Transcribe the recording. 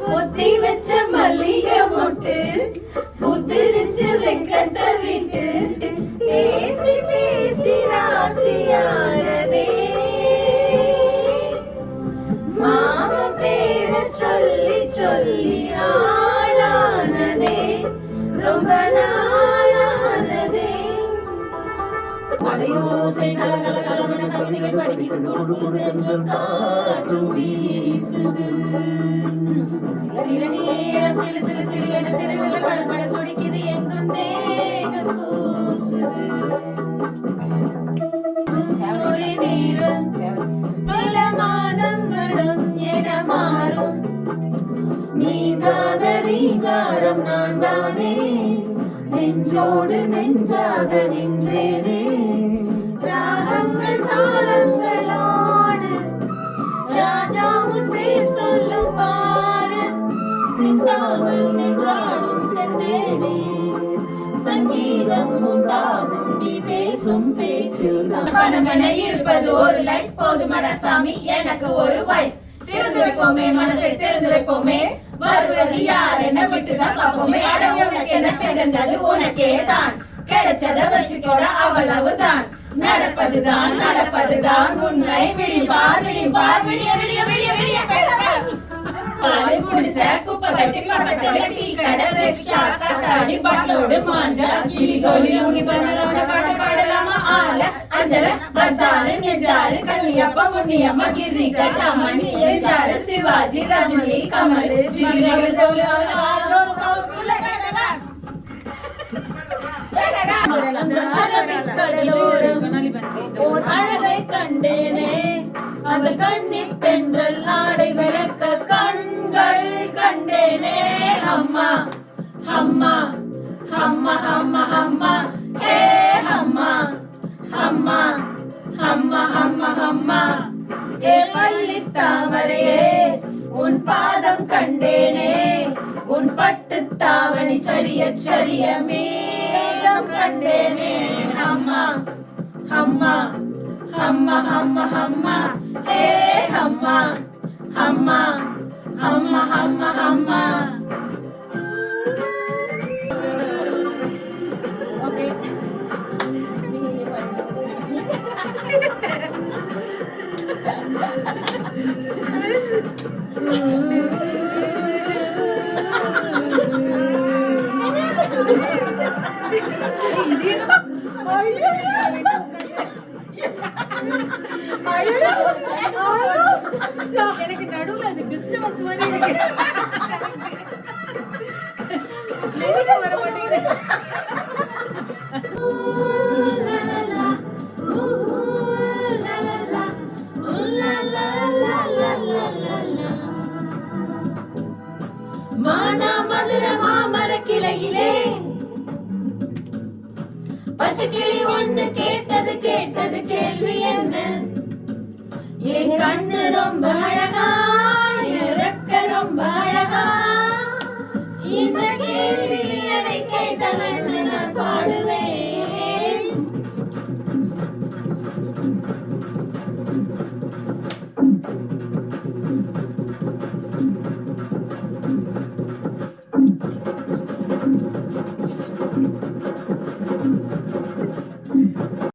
பொத்தி வச்ச மல்லிகை மொட்டு புத்திரிச்சு வெக்கத்த விட்டு பேசி பேசி ராசியானதே மாம பேர சொல்லி சொல்லி ஆளானதே ரொம்ப நாளானதே மலையோசை கலகல கலகல கவிதைகள் படிக்குது காற்றும் வீசுது சில நேரம் சில சில சில என சிறகுகள் படபட துடிக்குது எங்கும் தேகம் கூசுது ஒரு நேரம் சில மாதங்களும் என மாறும் நீங்காத ரீங்காரம் நான் தானே நெஞ்சோடு நெஞ்சாக நின்றேனே ராகங்கள் தாளங்களோடு ராஜாவும் பேர் சொல்லும் பாரு சிந்தாமல் நின்றாடும் சென்றேனே சங்கீதம் உண்டாகும் நீ பேசும் பேச்சில் பணமென இருப்பது ஒரு லைஃப் போதுமடா சாமி எனக்கு ஒரு வைஃப் திறந்து வைப்போமே மனசை திறந்து வைப்போமே வருவது யார் என்ன விட்டுதான் பார்ப்போமே உனக்கு என்ன தெரிந்தது உனக்கே தான் கிடைச்சத வச்சுக்கோட அவ்வளவுதான் நடப்பதுதான் நடப்பதுதான் உண்மை விடிவார் விடிவார் விடிய விடிய விடிய விடிய பாலை குடிச குப்பை கட்டி பக்கத்துல டீ கடை ரிக்ஷா கத்தாடி பாட்டோடு மாஞ்சா கிளி கோலி லூங்கி பண்ணலாம பாட பாடலாமா ஆல அஞ்சல பசாரு நெஜாரு கன்னியப்பா முன்னியம்மா கிரிக்க ஜாமணி எஜாரு சிவாஜி ரஜினி கமல் ஜிகிரகு சௌலா ஆலோ கௌசுல கடலா ஓர் அழகை கண்டேனே அந்த கண்ணி பெண்கள் நாடை விளக்க கண்கள் கண்டேனே அம்மா அம்மா அம்மா அம்மா அம்மா ஹே அம்மா அம்மா அம்மா அம்மா அம்மா ஏ பள்ளி தாமரையே உன் பாதம் கண்டேனே உன் பட்டு தாவணி சரிய சரிய மேகம் கண்டேனே அம்மா அம்மா அம்மா அம்மா அம்மா ஹே அம்மா அம்மா அம்மா அம்மா அம்மா எனக்கு நடுவுல அது டிஸ்டர்பன்ஸ் மாதிரி இருக்கு வர மாட்டேங்குது மானா மதுர மாமர கிளையிலே பச்சை கிளி ஒண்ணு கேட்டது கேட்டது கேள்வி என்ன என் கண்ணு ரொம்ப அழகா இறக்க ரொம்ப அழகா இந்த கேள்வி அதை கேட்டால் என்ன நான் பாடுவேன்